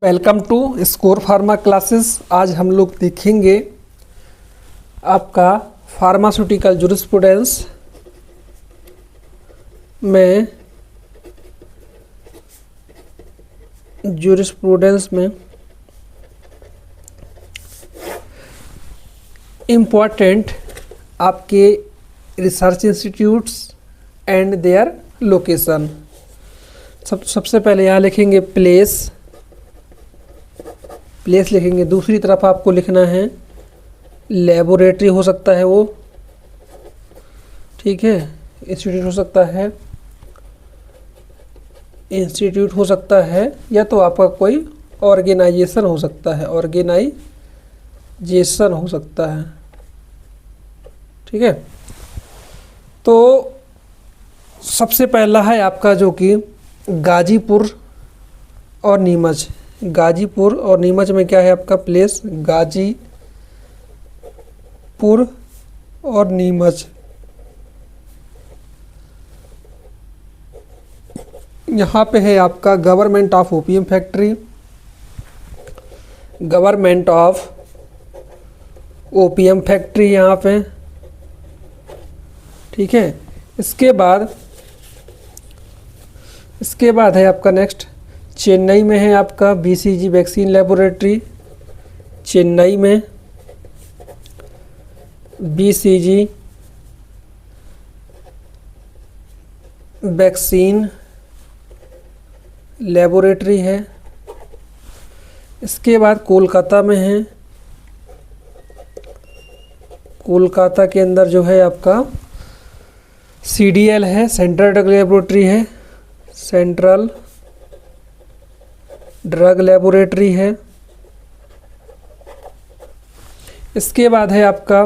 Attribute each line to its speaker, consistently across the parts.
Speaker 1: Welcome to Score Pharma Classes. आज हम लोग देखेंगे आपका फार्मास्यूटिकल जूरिस्प्रूडेंस में इम्पॉर्टेंट आपके research institutes and their location. सबसे पहले यहाँ लिखेंगे प्लेस लिखेंगे। दूसरी तरफ आपको लिखना है लेबोरेटरी, हो सकता है वो, ठीक है। इंस्टीट्यूट हो सकता है या तो आपका कोई ऑर्गेनाइजेशन हो सकता है, ठीक है। तो सबसे पहला है आपका जो कि गाजीपुर और नीमच में क्या है आपका प्लेस, गाजीपुर और नीमच। यहाँ पे है आपका गवर्नमेंट ऑफ ओपीएम फैक्ट्री यहाँ पे, ठीक है। इसके बाद है आपका नेक्स्ट चेन्नई में है आपका बीसीजी वैक्सीन लेबोरेटरी। चेन्नई में बीसीजी वैक्सीन लेबोरेटरी है। इसके बाद कोलकाता में है, कोलकाता के अंदर जो है आपका सीडीएल है, सेंट्रल ड्रग लेबोरेटरी है, सेंट्रल ड्रग लेबोरेटरी है। इसके बाद है आपका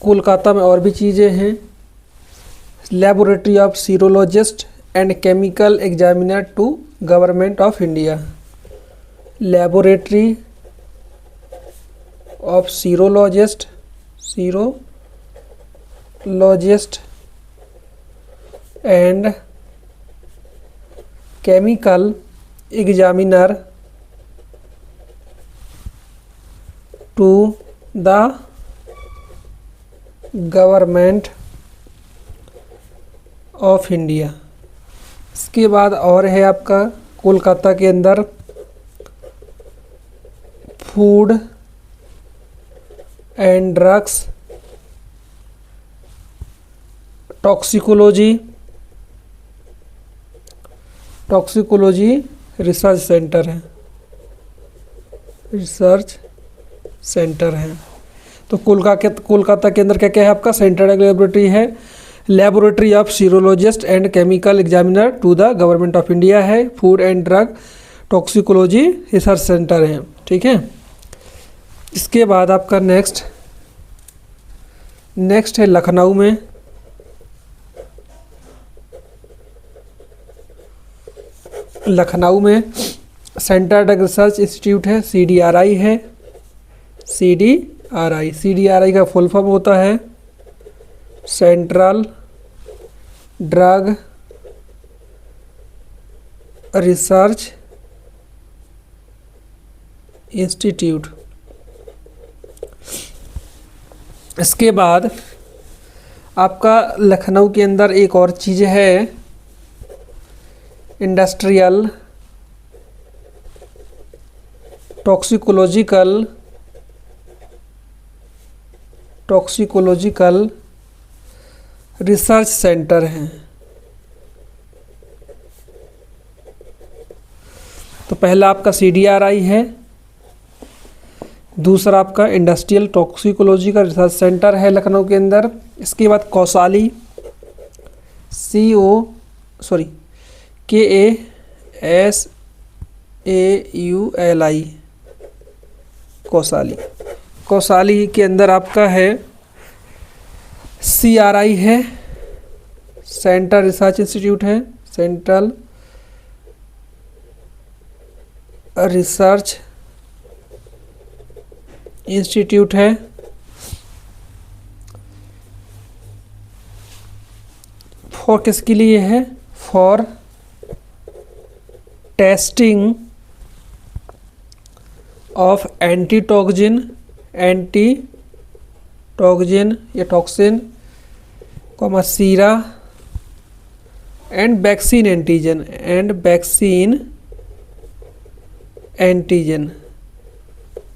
Speaker 1: कोलकाता में और भी चीज़ें हैं, laboratory of serologist and chemical examiner to government of India. Laboratory of serologist and chemical examiner to the government of India. इसके बाद और है आपका कोलकाता के अंदर food and drugs toxicology research centre है। तो कोलकाता के अंदर क्या क्या है आपका सेंट्रल लेबोरेटरी है, laboratory of serologist and chemical examiner to the government of India है, food and drug toxicology research centre है, ठीक है। इसके बाद आपका नेक्स्ट है लखनऊ में, सेंट्रल ड्रग रिसर्च इंस्टीट्यूट है, सीडीआरआई है। सीडीआरआई का फुल फॉर्म होता है सेंट्रल ड्रग रिसर्च इंस्टीट्यूट। इसके बाद आपका लखनऊ के अंदर एक और चीज़ है, इंडस्ट्रियल टॉक्सिकोलॉजिकल रिसर्च सेंटर है। तो पहला आपका सीडीआरआई है, दूसरा आपका इंडस्ट्रियल टॉक्सिकोलॉजिकल रिसर्च सेंटर है लखनऊ के अंदर। इसके बाद कौसाली KASAULI कौसाली के अंदर आपका है CRI है, सेंट्रल रिसर्च इंस्टीट्यूट है, सेंट्रल रिसर्च इंस्टीट्यूट है। फॉर किसके लिए है, फॉर टेस्टिंग ऑफ एंटीटॉक्सिन या toxin Sira and vaccine antigen.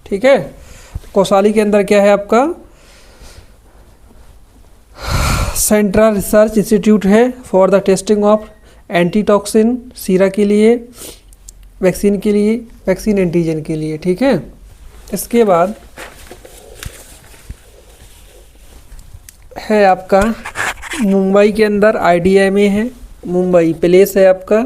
Speaker 1: ठीक है, कोसाली के अंदर क्या है आपका सेंट्रल रिसर्च इंस्टीट्यूट है for the testing of antitoxin सीरा के लिए, वैक्सीन के लिए, वैक्सीन एंटीजन के लिए। ठीक है, इसके बाद है आपका मुंबई के अंदर IDMA है, मुंबई प्लेस है आपका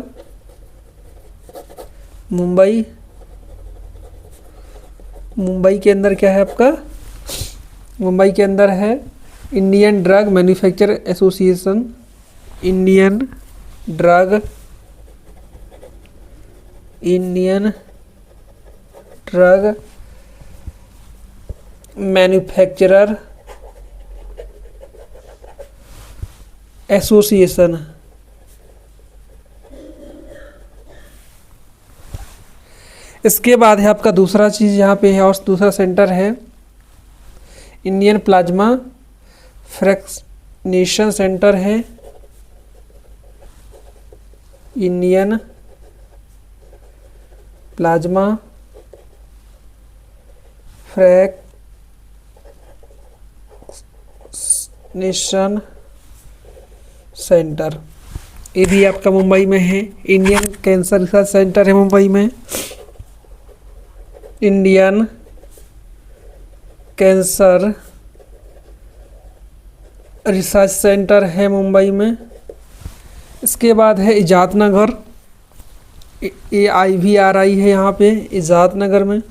Speaker 1: मुंबई के अंदर क्या है आपका, मुंबई के अंदर है Indian drug manufacture association, Indian drug manufacturer association. इसके बाद है आपका दूसरा चीज़ यहाँ पे है और दूसरा सेंटर है इंडियन प्लाज्मा फ्रैक्शनेशन सेंटर है, इंडियन प्लाज्मा फ्रैक्शनेशन सेंटर, ये भी आपका मुंबई में है। इंडियन कैंसर रिसर्च सेंटर है मुंबई में, इंडियन कैंसर रिसर्च सेंटर है मुंबई में। इसके बाद है इजात नगर, AIVRI है यहाँ पे इजात नगर में,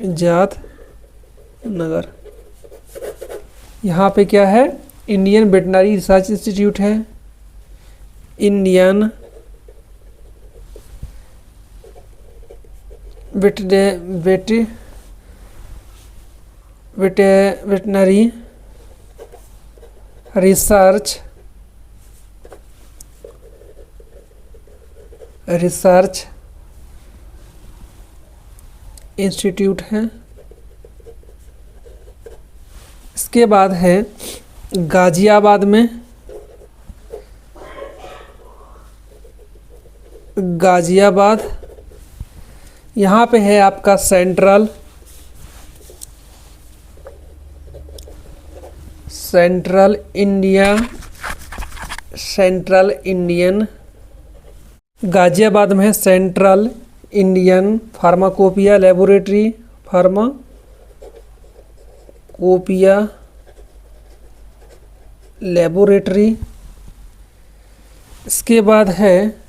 Speaker 1: इजात नगर। यहाँ पे क्या है इंडियन वेटनरी रिसर्च इंस्टीट्यूट है, इंडियन वेटनरी रिसर्च इंस्टीट्यूट है। इसके बाद है गाजियाबाद में, गाजियाबाद यहाँ पे है आपका सेंट्रल इंडियन गाजियाबाद में है सेंट्रल इंडियन फार्माकोपिया लेबोरेटरी, इसके बाद है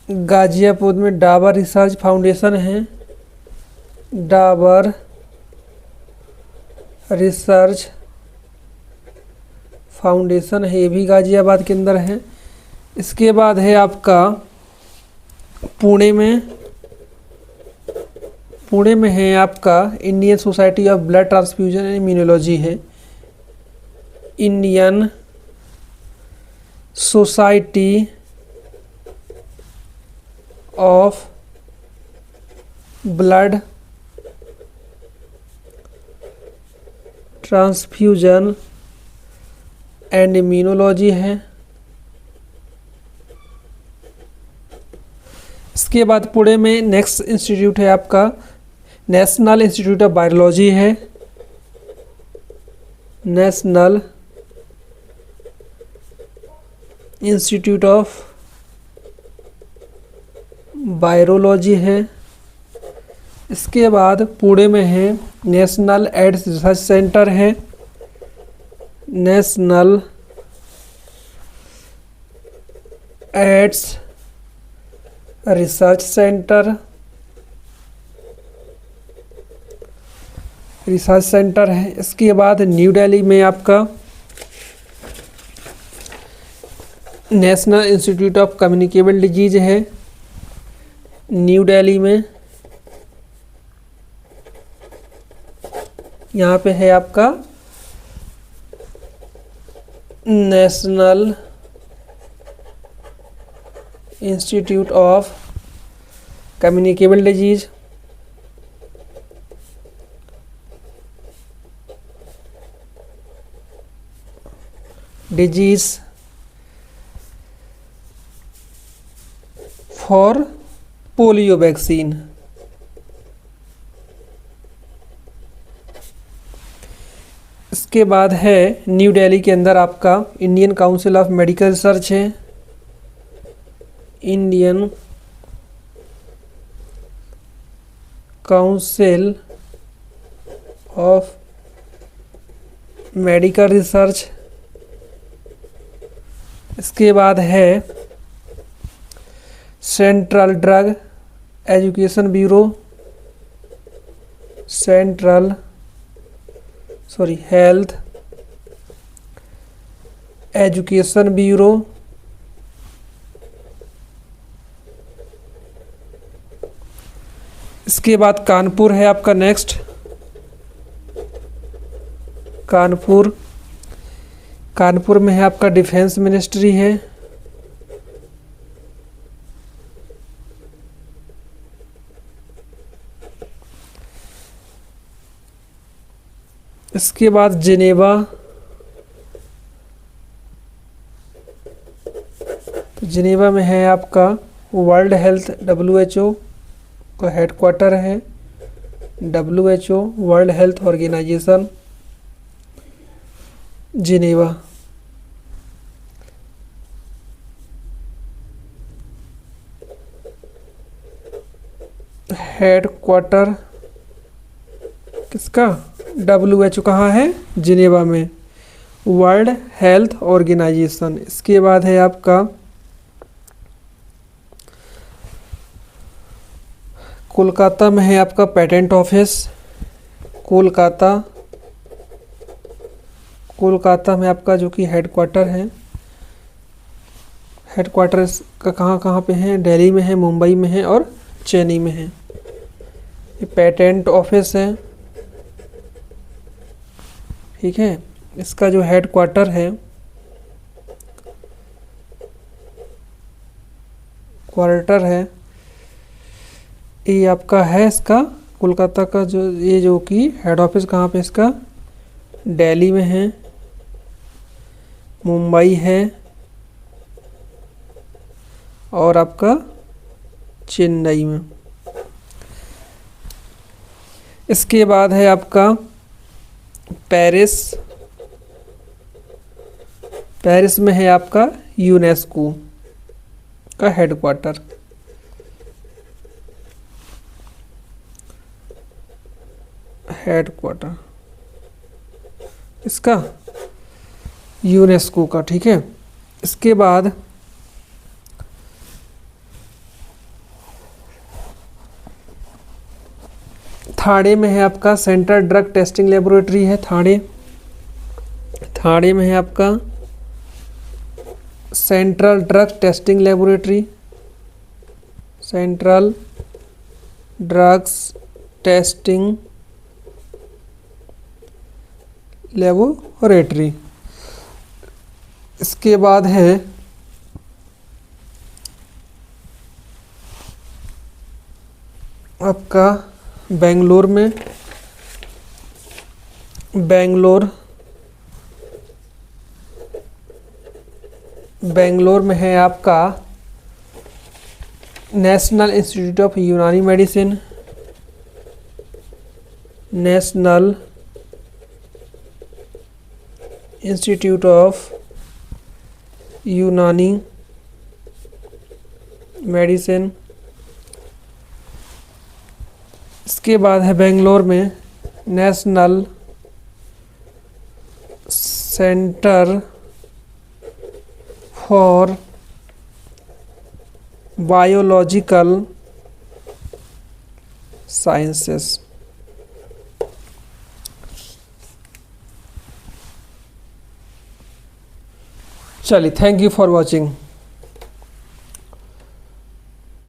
Speaker 1: गाजियाबाद में डाबर रिसर्च फाउंडेशन है, डाबर रिसर्च फाउंडेशन है, ये भी गाजियाबाद के अंदर है। इसके बाद है आपका पुणे में है आपका Indian society of blood transfusion and immunology है, Indian society of blood transfusion and immunology है। इसके बाद पुणे में नेक्स्ट इंस्टीट्यूट है आपका नेशनल इंस्टीट्यूट ऑफ बायोलॉजी है, नेशनल इंस्टीट्यूट ऑफ वायरोलॉजी है। इसके बाद पुणे में है नेशनल एड्स रिसर्च सेंटर है, नेशनल एड्स रिसर्च सेंटर है। इसके बाद न्यू दिल्ली में आपका national institute of communicable disease है, न्यू दिल्ली में। यहाँ पे है आपका national institute of communicable disease, for polio vaccine. इसके बाद है न्यू दिल्ली के अंदर आपका Indian council of medical research है, Indian council of medical research. इसके बाद है central drug education bureau, health education bureau. इसके बाद कानपुर है आपका नेक्स्ट, कानपुर में है आपका डिफेंस मिनिस्ट्री है। इसके बाद जिनेवा, तो जिनेवा में है आपका वर्ल्ड हेल्थ WHO का हेडक्वार्टर है, WHO world health organization Geneva. Headquarter किसका? WHO कहाँ है? जिनेवा में, वर्ल्ड हेल्थ ऑर्गेनाइजेशन। इसके बाद है आपका कोलकाता में है आपका पेटेंट ऑफिस, कोलकाता में आपका जो कि हेडक्वार्टर है। हेडक्वार्टर का कहाँ पे है? दिल्ली में है, मुंबई में है और चेन्नई में है। ये पेटेंट ऑफिस है, ठीक है। इसका जो हेडक्वार्टर है, ये आपका है इसका कोलकाता का ये जो कि हेड ऑफिस कहाँ पे इसका? दिल्ली में है, मुंबई है और आपका चेन्नई में। इसके बाद है आपका पेरिस में है आपका यूनेस्को का हेडक्वार्टर। इसका यूनेस्को का, ठीक है। इसके बाद थाने में है आपका सेंट्रल ड्रग टेस्टिंग लेबोरेटरी है, थाने में है आपका central drug testing laboratory, central drugs testing laboratory. इसके बाद है आपका बेंगलोर में, बेंगलोर में है आपका नेशनल इंस्टीट्यूट ऑफ यूनानी मेडिसिन, नेशनल इंस्टीट्यूट ऑफ यूनानी मेडिसिन। इसके बाद है बेंगलोर में national centre for biological sciences. चलिए, थैंक यू फॉर वॉचिंग।